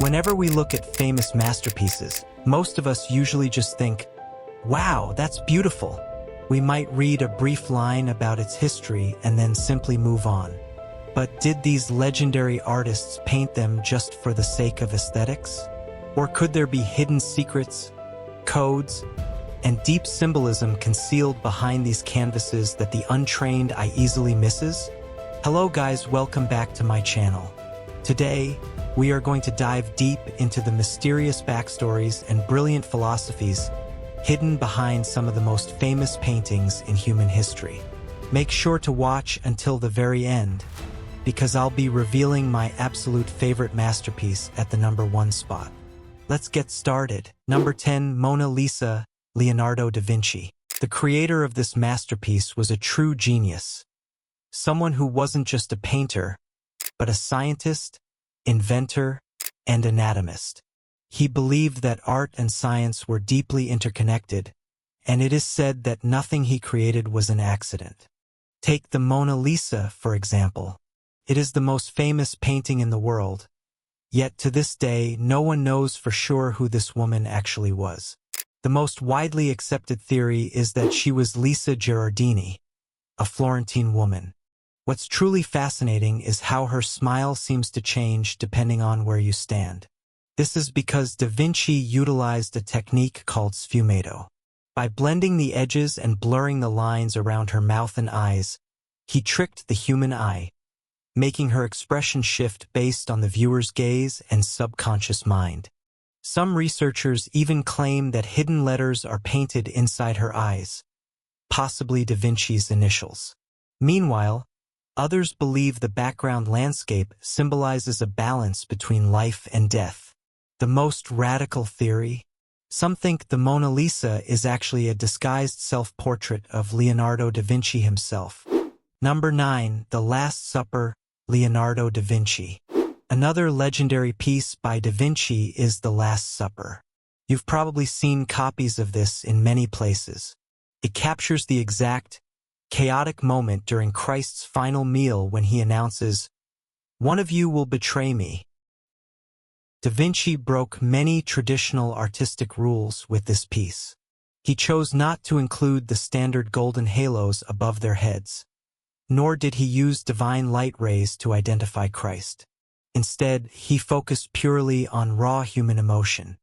Whenever we look at famous masterpieces, most of us usually just think, wow, that's beautiful. We might read a brief line about its history and then simply move on. But did these legendary artists paint them just for the sake of aesthetics? Or could there be hidden secrets, codes, and deep symbolism concealed behind these canvases that the untrained eye easily misses? Hello guys, welcome back to my channel. Today, we are going to dive deep into the mysterious backstories and brilliant philosophies hidden behind some of the most famous paintings in human history. Make sure to watch until the very end, because I'll be revealing my absolute favorite masterpiece at the number 1 spot. Let's get started. Number 10, Mona Lisa, Leonardo da Vinci. The creator of this masterpiece was a true genius. Someone who wasn't just a painter, but a scientist, inventor, and anatomist. He believed that art and science were deeply interconnected, and it is said that nothing he created was an accident. Take the Mona Lisa, for example. It is the most famous painting in the world, yet to this day no one knows for sure who this woman actually was. The most widely accepted theory is that she was Lisa Gherardini, a Florentine woman. What's truly fascinating is how her smile seems to change depending on where you stand. This is because Da Vinci utilized a technique called sfumato. By blending the edges and blurring the lines around her mouth and eyes, he tricked the human eye, making her expression shift based on the viewer's gaze and subconscious mind. Some researchers even claim that hidden letters are painted inside her eyes, possibly Da Vinci's initials. Meanwhile, others believe the background landscape symbolizes a balance between life and death. The most radical theory? Some think the Mona Lisa is actually a disguised self-portrait of Leonardo da Vinci himself. Number 9, The Last Supper, Leonardo da Vinci. Another legendary piece by da Vinci is The Last Supper. You've probably seen copies of this in many places. It captures the exact, chaotic moment during Christ's final meal when he announces, "One of you will betray me." Da Vinci broke many traditional artistic rules with this piece. He chose not to include the standard golden halos above their heads, nor did he use divine light rays to identify Christ. Instead, he focused purely on raw human emotion.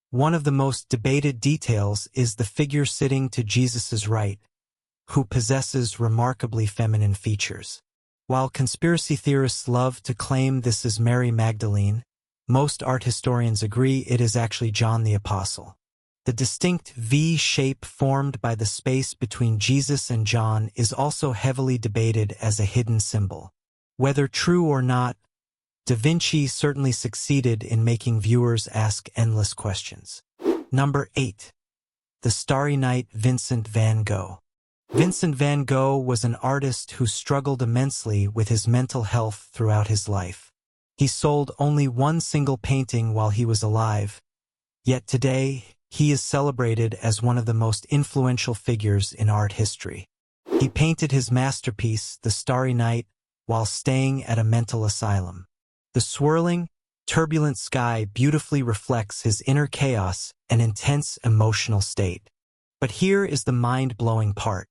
One of the most debated details is the figure sitting to Jesus' right, who possesses remarkably feminine features. While conspiracy theorists love to claim this is Mary Magdalene, most art historians agree it is actually John the Apostle. The distinct V shape formed by the space between Jesus and John is also heavily debated as a hidden symbol. Whether true or not, Da Vinci certainly succeeded in making viewers ask endless questions. Number 8. The Starry Night, Vincent van Gogh. Vincent van Gogh was an artist who struggled immensely with his mental health throughout his life. He sold only one single painting while he was alive, yet today he is celebrated as one of the most influential figures in art history. He painted his masterpiece, The Starry Night, while staying at a mental asylum. The swirling, turbulent sky beautifully reflects his inner chaos and intense emotional state. But here is the mind-blowing part.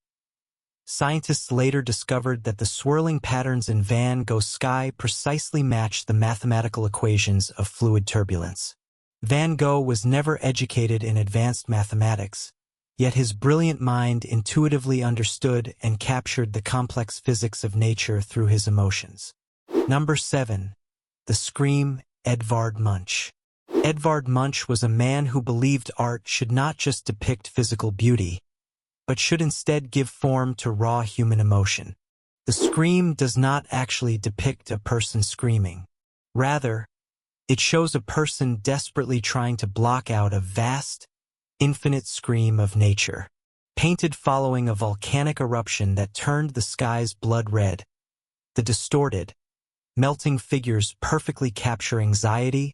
Scientists later discovered that the swirling patterns in Van Gogh's sky precisely match the mathematical equations of fluid turbulence. Van Gogh was never educated in advanced mathematics, yet his brilliant mind intuitively understood and captured the complex physics of nature through his emotions. Number 7. The Scream, Edvard Munch. Edvard Munch was a man who believed art should not just depict physical beauty, but should instead give form to raw human emotion. The Scream does not actually depict a person screaming. Rather, it shows a person desperately trying to block out a vast, infinite scream of nature, painted following a volcanic eruption that turned the skies blood red. The distorted, melting figures perfectly capture anxiety,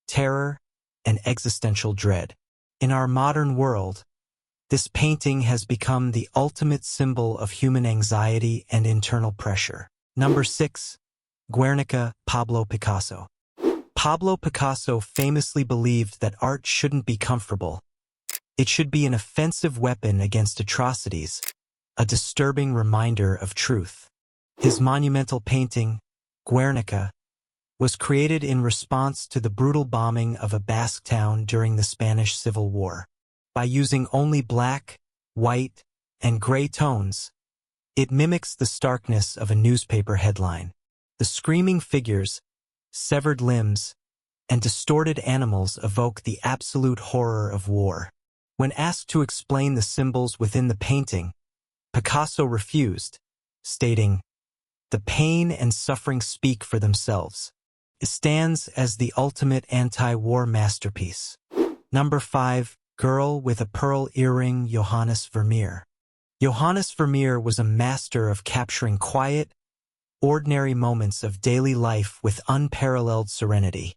terror, and existential dread. In our modern world, this painting has become the ultimate symbol of human anxiety and internal pressure. Number 6. Guernica, Pablo Picasso. Pablo Picasso famously believed that art shouldn't be comfortable. It should be an offensive weapon against atrocities, a disturbing reminder of truth. His monumental painting, Guernica, was created in response to the brutal bombing of a Basque town during the Spanish Civil War. By using only black, white, and gray tones, it mimics the starkness of a newspaper headline. The screaming figures, severed limbs, and distorted animals evoke the absolute horror of war. When asked to explain the symbols within the painting, Picasso refused, stating, "The pain and suffering speak for themselves." It stands as the ultimate anti-war masterpiece. Number 5. Girl with a Pearl Earring, Johannes Vermeer. Johannes Vermeer was a master of capturing quiet, ordinary moments of daily life with unparalleled serenity.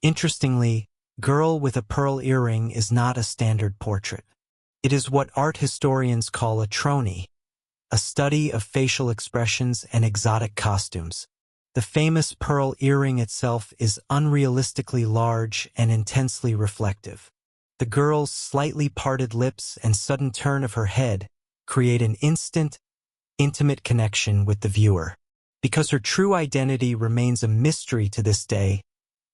Interestingly, Girl with a Pearl Earring is not a standard portrait. It is what art historians call a trony, a study of facial expressions and exotic costumes. The famous pearl earring itself is unrealistically large and intensely reflective. The girl's slightly parted lips and sudden turn of her head create an instant, intimate connection with the viewer. Because her true identity remains a mystery to this day,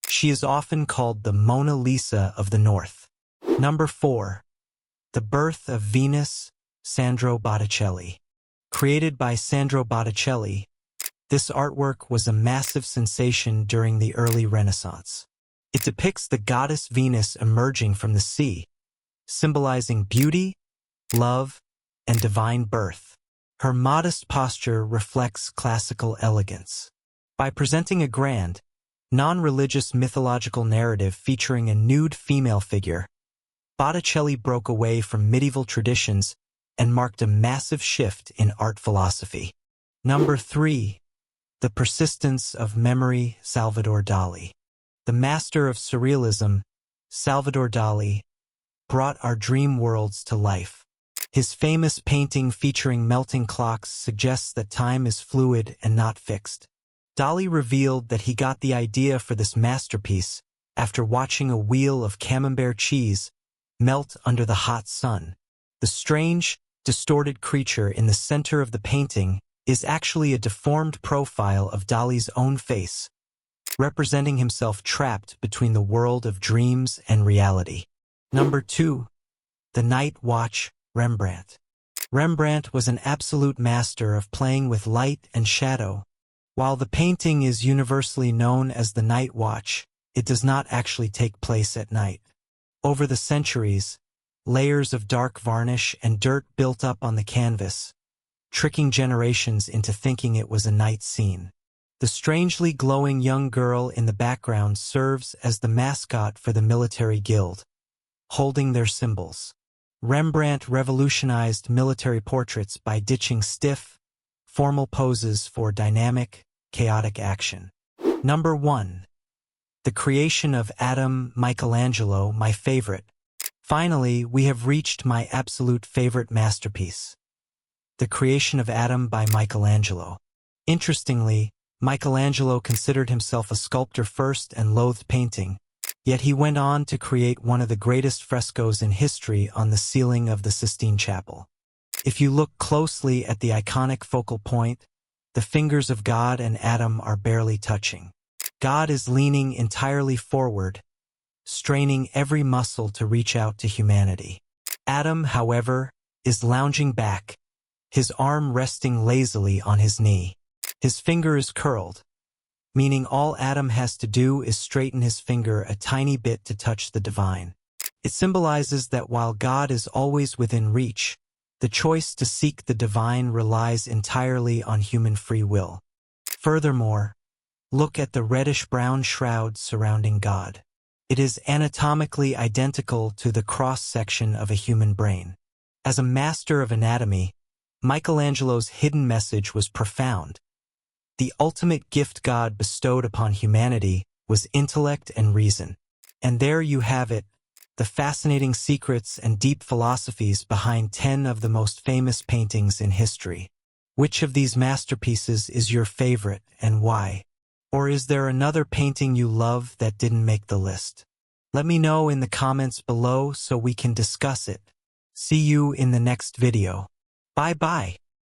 she is often called the Mona Lisa of the North. Number 4. The Birth of Venus, Sandro Botticelli. Created by Sandro Botticelli, this artwork was a massive sensation during the early Renaissance. It depicts the goddess Venus emerging from the sea, symbolizing beauty, love, and divine birth. Her modest posture reflects classical elegance. By presenting a grand, non-religious mythological narrative featuring a nude female figure, Botticelli broke away from medieval traditions and marked a massive shift in art philosophy. Number 3. The Persistence of Memory, Salvador Dalí. The master of surrealism, Salvador Dalí, brought our dream worlds to life. His famous painting featuring melting clocks suggests that time is fluid and not fixed. Dalí revealed that he got the idea for this masterpiece after watching a wheel of camembert cheese melt under the hot sun. The strange, distorted creature in the center of the painting is actually a deformed profile of Dalí's own face, representing himself trapped between the world of dreams and reality. Number 2. The Night Watch, Rembrandt. Rembrandt was an absolute master of playing with light and shadow. While the painting is universally known as the Night Watch, it does not actually take place at night. Over the centuries, layers of dark varnish and dirt built up on the canvas, tricking generations into thinking it was a night scene. The strangely glowing young girl in the background serves as the mascot for the military guild, holding their symbols. Rembrandt revolutionized military portraits by ditching stiff, formal poses for dynamic, chaotic action. Number 1. The Creation of Adam, Michelangelo, my favorite. Finally, we have reached my absolute favorite masterpiece, The Creation of Adam by Michelangelo. Interestingly, Michelangelo considered himself a sculptor first and loathed painting, yet he went on to create one of the greatest frescoes in history on the ceiling of the Sistine Chapel. If you look closely at the iconic focal point, the fingers of God and Adam are barely touching. God is leaning entirely forward, straining every muscle to reach out to humanity. Adam, however, is lounging back, his arm resting lazily on his knee. His finger is curled, meaning all Adam has to do is straighten his finger a tiny bit to touch the divine. It symbolizes that while God is always within reach, the choice to seek the divine relies entirely on human free will. Furthermore, look at the reddish-brown shroud surrounding God. It is anatomically identical to the cross-section of a human brain. As a master of anatomy, Michelangelo's hidden message was profound. The ultimate gift God bestowed upon humanity was intellect and reason. And there you have it, the fascinating secrets and deep philosophies behind 10 of the most famous paintings in history. Which of these masterpieces is your favorite and why? Or is there another painting you love that didn't make the list? Let me know in the comments below so we can discuss it. See you in the next video. Bye-bye.